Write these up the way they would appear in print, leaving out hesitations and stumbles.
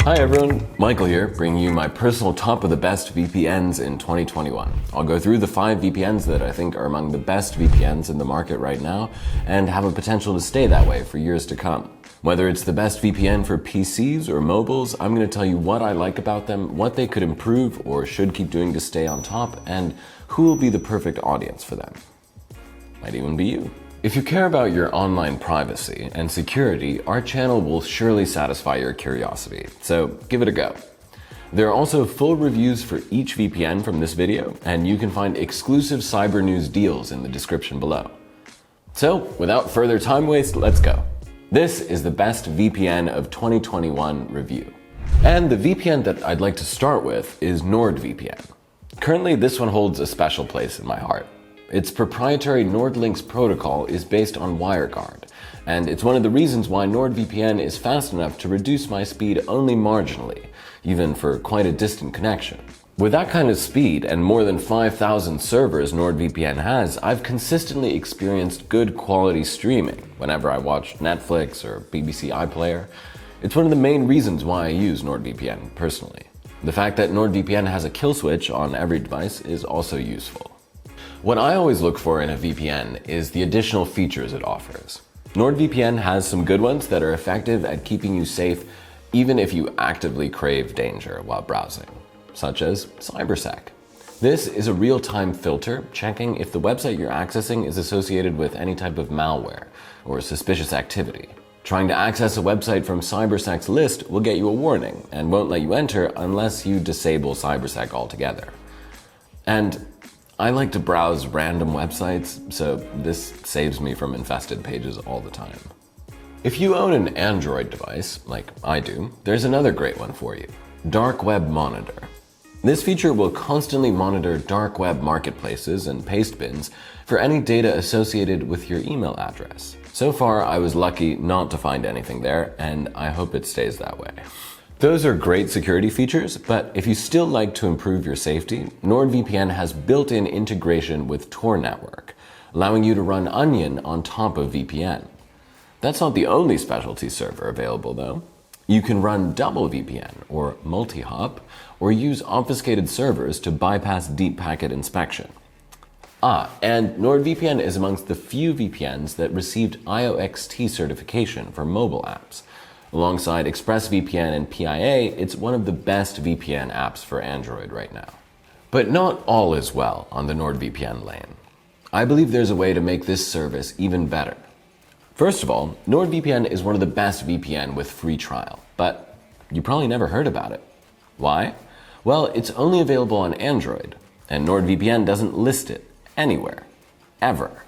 Hi everyone, Michael here, bringing you my personal top of the best VPNs in 2021. I'll go through the 5 VPNs that I think are among the best VPNs in the market right now and have a potential to stay that way for years to come. Whether it's the best VPN for PCs or mobiles, I'm going to tell you what I like about them, what they could improve or should keep doing to stay on top, and who will be the perfect audience for them. Might even be you. If you care about your online privacy and security, our channel will surely satisfy your curiosity, so give it a go. There are also full reviews for each VPN from this video, and you can find exclusive cyber news deals in the description below. So, without further time waste, let's go. This is the best VPN of 2021 review. And the VPN that I'd like to start with is NordVPN. Currently, this one holds a special place in my heart. Its proprietary NordLynx protocol is based on WireGuard, and it's one of the reasons why NordVPN is fast enough to reduce my speed only marginally, even for quite a distant connection. With that kind of speed and more than 5,000 servers NordVPN has, I've consistently experienced good quality streaming whenever I watch Netflix or BBC iPlayer. It's one of the main reasons why I use NordVPN personally. The fact that NordVPN has a kill switch on every device is also useful. What I always look for in a VPN is the additional features it offers. NordVPN has some good ones that are effective at keeping you safe even if you actively crave danger while browsing, such as CyberSec. This is a real-time filter checking if the website you're accessing is associated with any type of malware or suspicious activity. Trying to access a website from CyberSec's list will get you a warning and won't let you enter unless you disable CyberSec altogether. And I like to browse random websites, so this saves me from infested pages all the time. If you own an Android device, like I do, there's another great one for you, Dark Web Monitor. This feature will constantly monitor dark web marketplaces and paste bins for any data associated with your email address. So far, I was lucky not to find anything there, and I hope it stays that way. Those are great security features, but if you still like to improve your safety, NordVPN has built-in integration with Tor network, allowing you to run Onion on top of VPN. That's not the only specialty server available though. You can run double VPN or multi-hop, or use obfuscated servers to bypass deep packet inspection. And NordVPN is amongst the few VPNs that received IOXT certification for mobile apps. Alongside ExpressVPN and PIA, it's one of the best VPN apps for Android right now. But not all is well on the NordVPN lane. I believe there's a way to make this service even better. First of all, NordVPN is one of the best VPN with free trial, but you probably never heard about it. Why? Well, it's only available on Android, and NordVPN doesn't list it anywhere, ever.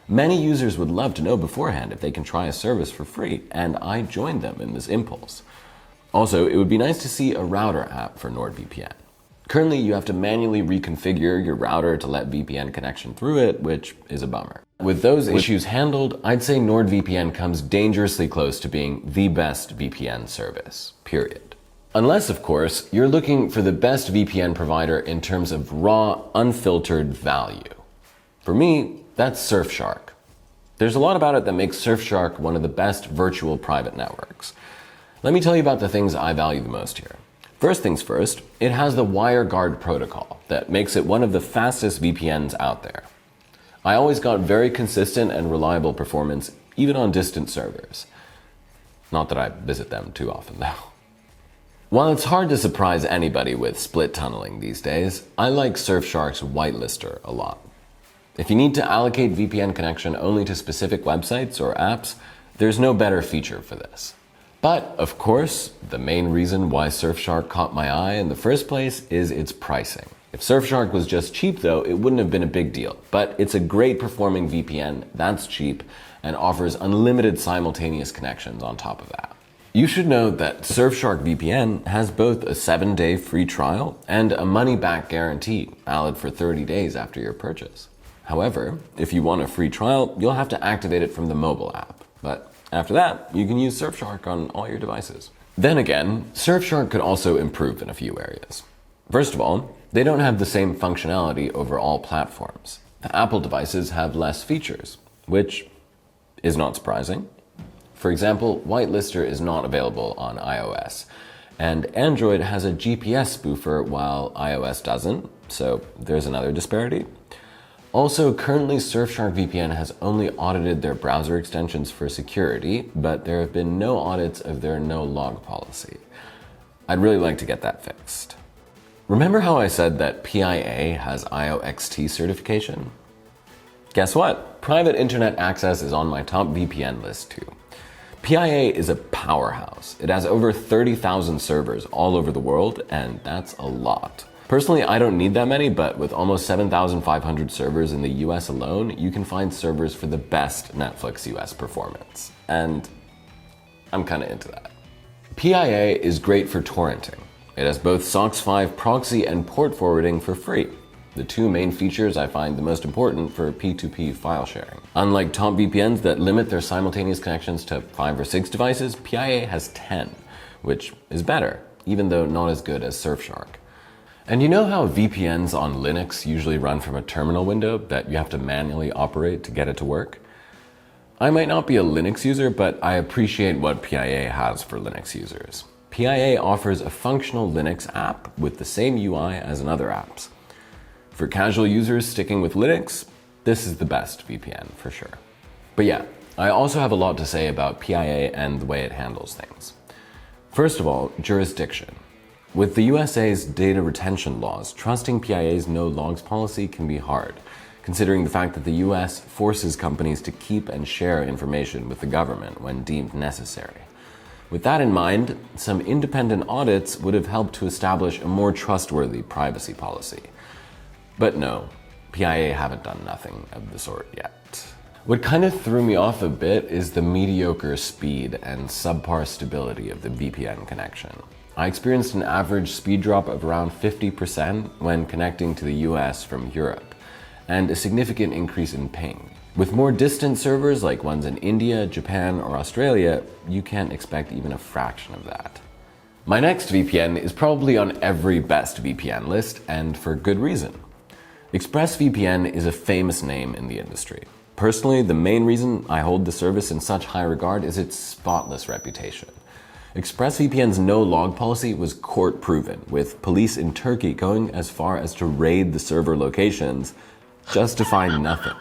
Many users would love to know beforehand if they can try a service for free, and I joined them in this impulse. Also, it would be nice to see a router app for NordVPN. Currently, you have to manually reconfigure your router to let VPN connection through it, which is a bummer. With those issues handled, I'd say NordVPN comes dangerously close to being the best VPN service, period. Unless, of course, you're looking for the best VPN provider in terms of raw, unfiltered value. For me, that's Surfshark. There's a lot about it that makes Surfshark one of the best virtual private networks. Let me tell you about the things I value the most here. First things first, it has the WireGuard protocol that makes it one of the fastest VPNs out there. I always got very consistent and reliable performance, even on distant servers. Not that I visit them too often though. While it's hard to surprise anybody with split tunneling these days, I like Surfshark's whitelister a lot. If you need to allocate VPN connection only to specific websites or apps, there's no better feature for this. But, of course, the main reason why Surfshark caught my eye in the first place is its pricing. If Surfshark was just cheap though, it wouldn't have been a big deal. But it's a great performing VPN that's cheap and offers unlimited simultaneous connections on top of that. You should know that Surfshark VPN has both a 7-day free trial and a money-back guarantee, valid for 30 days after your purchase. However, if you want a free trial, you'll have to activate it from the mobile app. But after that, you can use Surfshark on all your devices. Then again, Surfshark could also improve in a few areas. First of all, they don't have the same functionality over all platforms. The Apple devices have less features, which is not surprising. For example, Whitelister is not available on iOS, and Android has a GPS spoofer while iOS doesn't, so there's another disparity. Also, currently Surfshark VPN has only audited their browser extensions for security, but there have been no audits of their no-log policy. I'd really like to get that fixed. Remember how I said that PIA has IOXT certification? Guess what? Private internet access is on my top VPN list too. PIA is a powerhouse. It has over 30,000 servers all over the world, and that's a lot. Personally, I don't need that many, but with almost 7,500 servers in the US alone, you can find servers for the best Netflix US performance. And I'm kinda into that. PIA is great for torrenting. It has both SOCKS 5 proxy and port forwarding for free, the two main features I find the most important for P2P file sharing. Unlike top VPNs that limit their simultaneous connections to 5 or 6 devices, PIA has 10, which is better, even though not as good as Surfshark. And you know how VPNs on Linux usually run from a terminal window that you have to manually operate to get it to work? I might not be a Linux user, but I appreciate what PIA has for Linux users. PIA offers a functional Linux app with the same UI as in other apps. For casual users sticking with Linux, this is the best VPN for sure. But yeah, I also have a lot to say about PIA and the way it handles things. First of all, jurisdiction. With the USA's data retention laws, trusting PIA's no logs policy can be hard, considering the fact that the US forces companies to keep and share information with the government when deemed necessary. With that in mind, some independent audits would have helped to establish a more trustworthy privacy policy. But no, PIA haven't done nothing of the sort yet. What kind of threw me off a bit is the mediocre speed and subpar stability of the VPN connection. I experienced an average speed drop of around 50% when connecting to the US from Europe, and a significant increase in ping. With more distant servers like ones in India, Japan, or Australia, you can't expect even a fraction of that. My next VPN is probably on every best VPN list, and for good reason. ExpressVPN is a famous name in the industry. Personally, the main reason I hold the service in such high regard is its spotless reputation. ExpressVPN's no-log policy was court-proven, with police in Turkey going as far as to raid the server locations just to find nothing.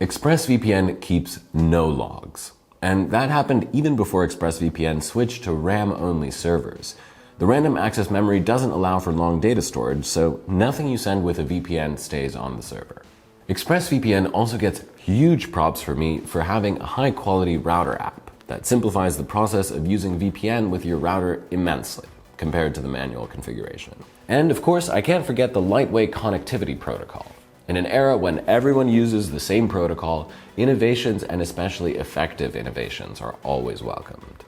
ExpressVPN keeps no logs, and that happened even before ExpressVPN switched to RAM-only servers. The random access memory doesn't allow for long data storage, so nothing you send with a VPN stays on the server. ExpressVPN also gets huge props for me for having a high-quality router app that simplifies the process of using VPN with your router immensely, compared to the manual configuration. And of course, I can't forget the lightweight connectivity protocol. In an era when everyone uses the same protocol, innovations and especially effective innovations are always welcomed.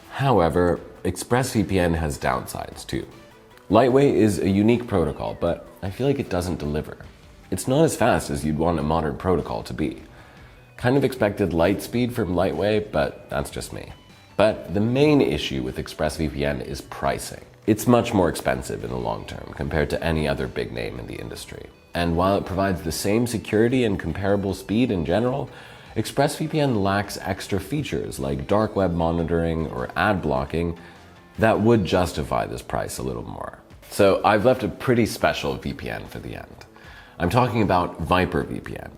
However, ExpressVPN has downsides too. Lightweight is a unique protocol, but I feel like it doesn't deliver. It's not as fast as you'd want a modern protocol to be. Kind of expected light speed from Lightweight, but that's just me. But the main issue with ExpressVPN is pricing. It's much more expensive in the long term compared to any other big name in the industry. And while it provides the same security and comparable speed in general, ExpressVPN lacks extra features like dark web monitoring or ad blocking that would justify this price a little more. So I've left a pretty special VPN for the end. I'm talking about VyprVPN.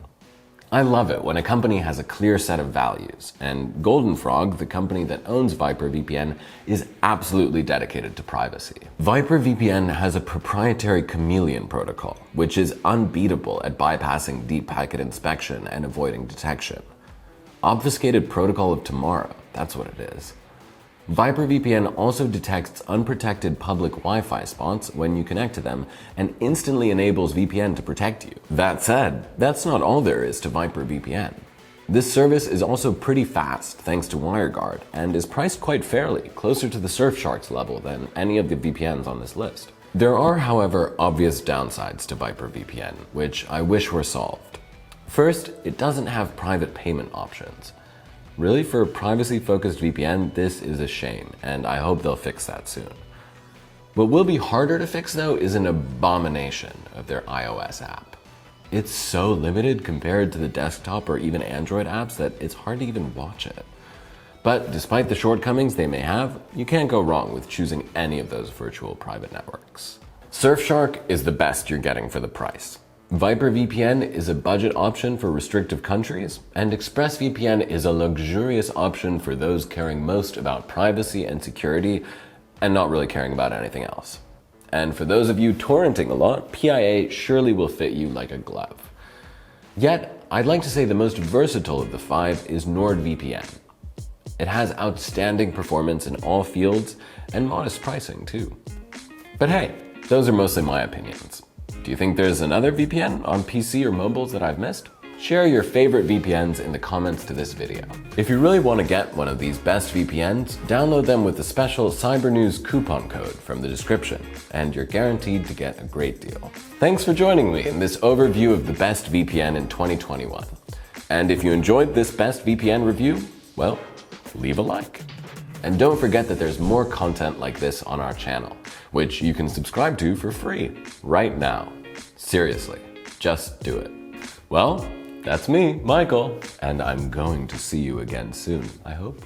I love it when a company has a clear set of values, and Golden Frog, the company that owns VyprVPN, is absolutely dedicated to privacy. VyprVPN has a proprietary chameleon protocol, which is unbeatable at bypassing deep packet inspection and avoiding detection. Obfuscated protocol of tomorrow, that's what it is. VyprVPN also detects unprotected public Wi-Fi spots when you connect to them and instantly enables VPN to protect you. That said, that's not all there is to VyprVPN. This service is also pretty fast thanks to WireGuard and is priced quite fairly, closer to the Surfshark's level than any of the VPNs on this list. There are, however, obvious downsides to VyprVPN, which I wish were solved. First, it doesn't have private payment options. Really, for a privacy-focused VPN, this is a shame, and I hope they'll fix that soon. What will be harder to fix, though, is an abomination of their iOS app. It's so limited compared to the desktop or even Android apps that it's hard to even watch it. But despite the shortcomings they may have, you can't go wrong with choosing any of those virtual private networks. Surfshark is the best you're getting for the price. VyprVPN is a budget option for restrictive countries, and ExpressVPN is a luxurious option for those caring most about privacy and security and not really caring about anything else. And for those of you torrenting a lot, PIA surely will fit you like a glove. Yet, I'd like to say the most versatile of the five is NordVPN. It has outstanding performance in all fields and modest pricing too. But hey, those are mostly my opinions. Do you think there's another VPN on PC or mobiles that I've missed? Share your favorite VPNs in the comments to this video. If you really want to get one of these best VPNs, download them with the special Cyber News coupon code from the description, and you're guaranteed to get a great deal. Thanks for joining me in this overview of the best VPN in 2021. And if you enjoyed this best VPN review, well, leave a like. And don't forget that there's more content like this on our channel, which you can subscribe to for free right now. Seriously, just do it. Well, that's me, Michael, and I'm going to see you again soon, I hope.